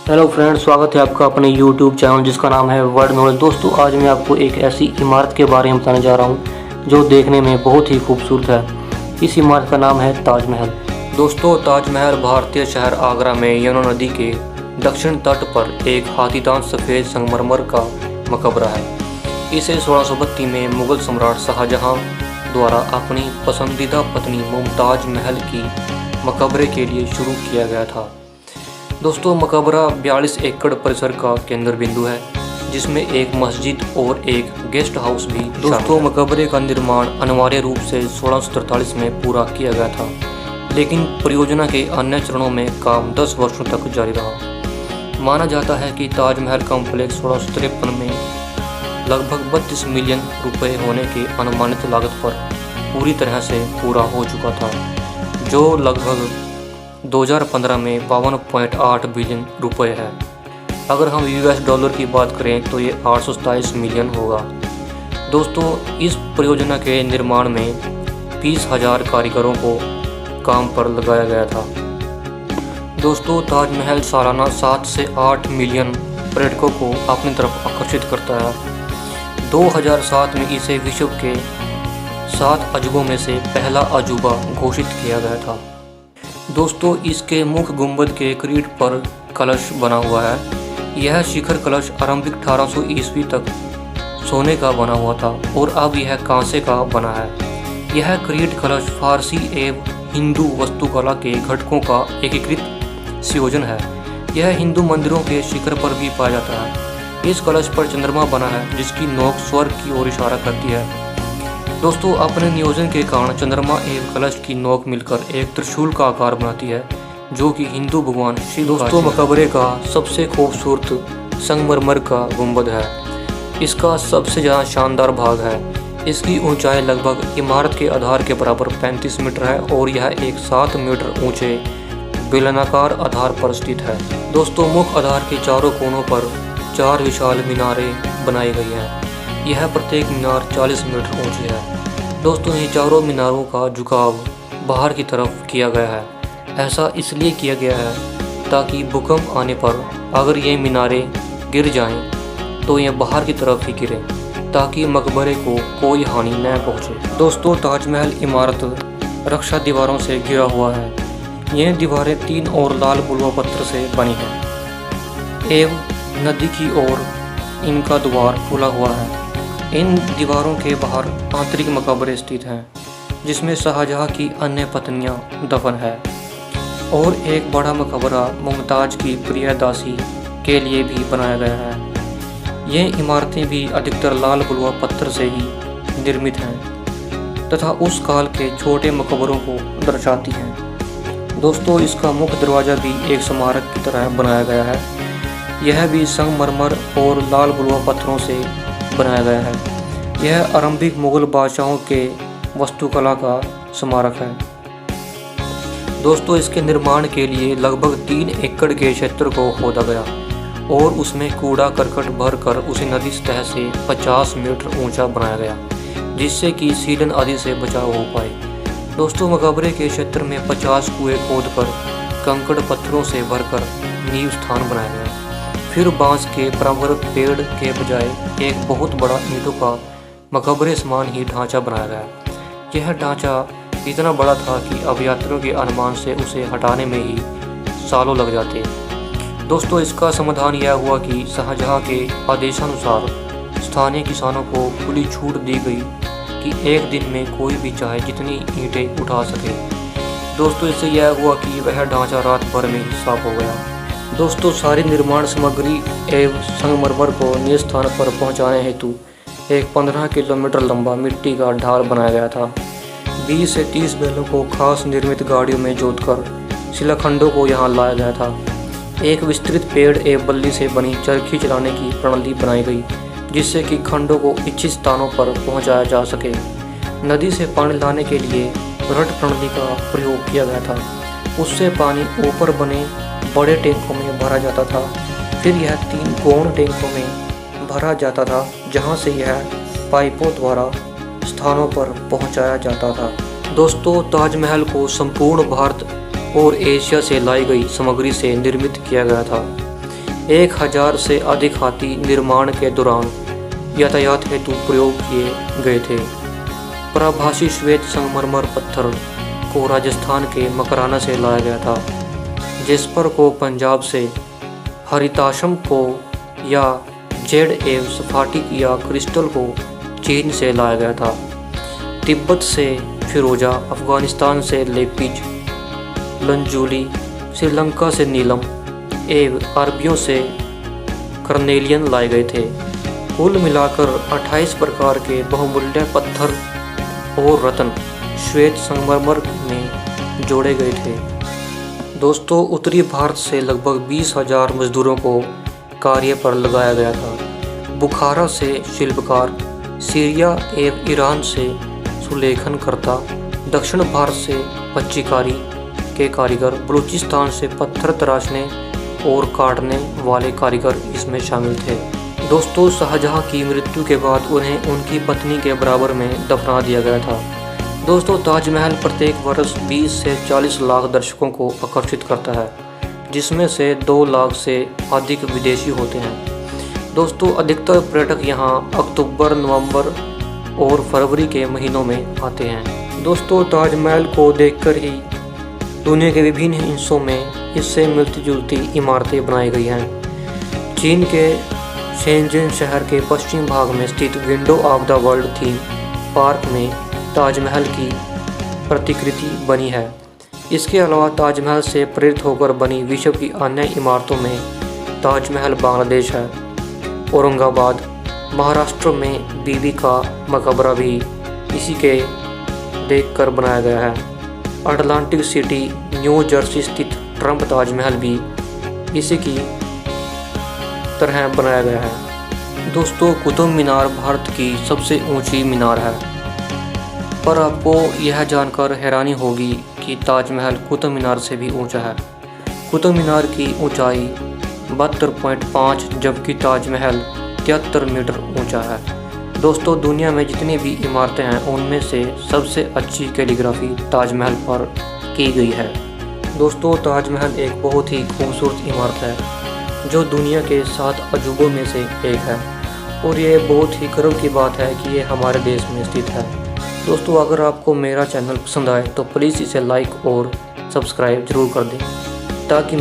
Hello friends, स्वागत है आपका अपने यूट्यूब चैनल जिसका नाम है वर्ल्ड नॉलेज। दोस्तों, आज मैं आपको एक ऐसी इमारत के बारे में बताने जा रहा हूं जो देखने में बहुत ही खूबसूरत है। इस इमारत का नाम है ताजमहल। दोस्तों, ताजमहल भारतीय शहर आगरा में यमुना नदी के दक्षिण तट पर एक हाथीदांत सफ़ेद संगमरमर का मकबरा है। इसे 1632 में मुगल सम्राट शाहजहां द्वारा अपनी पसंदीदा पत्नी मुमताज़ महल की मकबरे के लिए शुरू किया गया था। दोस्तों, मकबरा 42 एकड़ परिसर का केंद्र बिंदु है, जिसमें एक मस्जिद और एक गेस्ट हाउस भी। दोस्तों, मकबरे का निर्माण अनिवार्य रूप से 1643 में पूरा किया गया था, लेकिन परियोजना के अन्य चरणों में काम 10 वर्षों तक जारी रहा। माना जाता है कि ताजमहल कॉम्प्लेक्स 1653 में लगभग 32 मिलियन रुपए होने के अनुमानित लागत पर पूरी तरह से पूरा हो चुका था, जो लगभग 2015 में 52.8 बिलियन रुपए है। अगर हम यूएस डॉलर की बात करें तो ये 827 मिलियन होगा। दोस्तों, इस परियोजना के निर्माण में 20,000 कारीगरों को काम पर लगाया गया था। दोस्तों, ताजमहल सालाना 7 से 8 मिलियन पर्यटकों को अपनी तरफ आकर्षित करता है। 2007 में इसे विश्व के 7 अजूबों में से पहला अजूबा घोषित किया गया था। दोस्तों, इसके मुख्य गुंबद के क्रीट पर कलश बना हुआ है। यह शिखर कलश आरंभिक 1800 ईस्वी तक सोने का बना हुआ था और अब यह कांसे का बना है। यह क्रीट कलश फारसी एवं हिंदू वास्तुकला के घटकों का एकीकृत संयोजन है। यह हिंदू मंदिरों के शिखर पर भी पाया जाता है। इस कलश पर चंद्रमा बना है, जिसकी नोक स्वर्ग की ओर इशारा करती है। दोस्तों, अपने नियोजन के कारण चंद्रमा एवं कलश की नोक मिलकर एक त्रिशूल का आकार बनाती है, जो कि हिंदू भगवान शिव। दोस्तों, मकबरे का सबसे खूबसूरत संगमरमर का गुंबद है। इसका सबसे ज़्यादा शानदार भाग है। इसकी ऊंचाई लगभग इमारत के आधार के बराबर 35 मीटर है और यह एक 7 मीटर ऊंचे बेलनाकार आधार पर स्थित है। दोस्तों, मुख्य आधार के चारों कोनों पर 4 विशाल मीनारें बनाई गई हैं। यह प्रत्येक मीनार 40 मीटर ऊंची है। दोस्तों, ये चारों मीनारों का झुकाव बाहर की तरफ किया गया है। ऐसा इसलिए किया गया है ताकि भूकंप आने पर अगर ये मीनारें गिर जाएं तो ये बाहर की तरफ ही गिरें, ताकि मकबरे को कोई हानि न पहुंचे। दोस्तों, ताजमहल इमारत रक्षा दीवारों से घिरा हुआ है। यह दीवारें 3 और लाल बुलवा पत्थर से बनी हैं एवं नदी की ओर इनका द्वार खुला हुआ है। इन दीवारों के बाहर आंतरिक मकबरे स्थित हैं, जिसमें शाहजहां की अन्य पत्नियां दफन है और एक बड़ा मकबरा मुमताज़ की प्रिय दासी के लिए भी बनाया गया है। ये इमारतें भी अधिकतर लाल बुलवा पत्थर से ही निर्मित हैं तथा उस काल के छोटे मकबरों को दर्शाती हैं। दोस्तों, इसका मुख्य दरवाज़ा भी एक स्मारक की तरह बनाया गया है। यह भी संगमरमर और लाल बुलवा पत्थरों से बनाया गया है। यह आरंभिक मुगल बादशाहों के वास्तुकला का स्मारक है। दोस्तों, इसके निर्माण के लिए लगभग 3 एकड़ के क्षेत्र को खोदा गया और उसमें कूड़ा करकट भर कर उसे नदी सतह से 50 मीटर ऊंचा बनाया गया, जिससे कि सीलन आदि से बचाव हो पाए। दोस्तों, मकबरे के क्षेत्र में 50 कुएं खोदकर कंकड़ पत्थरों से भरकर नींव स्थान बनाया गया। फिर बांस के पारंपरिक पेड़ के बजाय एक बहुत बड़ा ईंटों का मकबरे समान ही ढांचा बनाया गया। यह ढांचा इतना बड़ा था कि अब यात्रियों के अनुमान से उसे हटाने में ही सालों लग जाते। दोस्तों, इसका समाधान यह हुआ कि शाहजहां के आदेशानुसार स्थानीय किसानों को खुली छूट दी गई कि एक दिन में कोई भी चाहे जितनी ईंटें उठा सके। दोस्तों, इससे यह हुआ कि वह ढांचा रात भर में ही साफ हो गया। दोस्तों, सारी निर्माण सामग्री एवं संगमरमर को निज स्थान पर पहुंचाने हेतु एक 15 किलोमीटर लंबा मिट्टी का ढाल बनाया गया था। 20 से 30 बैलों को खास निर्मित गाड़ियों में जोतकर शिलाखंडों को यहां लाया गया था। एक विस्तृत पेड़ एवं बल्ली से बनी चरखी चलाने की प्रणाली बनाई गई, जिससे कि खंडों को इच्छित स्थानों पर पहुँचाया जा सके। नदी से पानी लाने के लिए रट प्रणाली का प्रयोग किया गया था। उससे पानी ऊपर बने बड़े टैंकों में भरा जाता था। फिर यह 3 गौण टैंकों में भरा जाता था, जहां से यह पाइपों द्वारा स्थानों पर पहुंचाया जाता था। दोस्तों, ताजमहल को संपूर्ण भारत और एशिया से लाई गई सामग्री से निर्मित किया गया था। 1000 से अधिक हाथी निर्माण के दौरान यातायात हेतु प्रयोग किए गए थे। प्रभासी श्वेत संगमरमर पत्थर को राजस्थान के मकराना से लाया गया था। जेस्पर को पंजाब से, हरिताशम को या जेड एव स्फाटिक या क्रिस्टल को चीन से लाया गया था। तिब्बत से फिरोजा, अफगानिस्तान से लेपिज, लंजूली, श्रीलंका से नीलम एवं अरबियों से कर्नेलियन लाए गए थे। कुल मिलाकर 28 प्रकार के बहुमूल्य पत्थर और रत्न श्वेत संगमरमर में जोड़े गए थे। दोस्तों, उत्तरी भारत से लगभग 20,000 मजदूरों को कार्य पर लगाया गया था। बुखारा से शिल्पकार, सीरिया एवं ईरान से सुलेखनकर्ता, दक्षिण भारत से पच्चीकारी के कारीगर, बलूचिस्तान से पत्थर तराशने और काटने वाले कारीगर इसमें शामिल थे। दोस्तों, शाहजहां की मृत्यु के बाद उन्हें उनकी पत्नी के बराबर में दफना दिया गया था। दोस्तों, ताजमहल प्रत्येक वर्ष 20 से 40 लाख दर्शकों को आकर्षित करता है, जिसमें से 2 लाख से अधिक विदेशी होते हैं। दोस्तों, अधिकतर पर्यटक यहां अक्टूबर, नवंबर और फरवरी के महीनों में आते हैं। दोस्तों, ताजमहल को देखकर ही दुनिया के विभिन्न हिस्सों में इससे मिलती जुलती इमारतें बनाई गई हैं। चीन के शेंजन शहर के पश्चिम भाग में स्थित window of the world theme park में ताजमहल की प्रतिकृति बनी है। इसके अलावा ताजमहल से प्रेरित होकर बनी विश्व की अन्य इमारतों में ताजमहल बांग्लादेश है। औरंगाबाद, महाराष्ट्र में बीबी का मकबरा भी इसी के देखकर बनाया गया है। अटलांटिक सिटी, न्यू जर्सी स्थित ट्रंप ताजमहल भी इसी की तरह बनाया गया है। दोस्तों, कुतुब मीनार भारत की सबसे ऊंची मीनार है, पर आपको यह जानकर हैरानी होगी कि ताजमहल कुतुब मीनार से भी ऊंचा है। कुतुब मीनार की ऊंचाई 72.5 जबकि ताजमहल 73 मीटर ऊंचा है। दोस्तों, दुनिया में जितनी भी इमारतें हैं उनमें से सबसे अच्छी कैलीग्राफी ताजमहल पर की गई है। दोस्तों, ताजमहल एक बहुत ही खूबसूरत इमारत है जो दुनिया के 7 अजूबों में से एक है और ये बहुत ही गर्व की बात है कि ये हमारे देश में स्थित है। दोस्तों, अगर आपको मेरा चैनल पसंद आए तो प्लीज़ इसे लाइक और सब्सक्राइब ज़रूर कर दें ताकि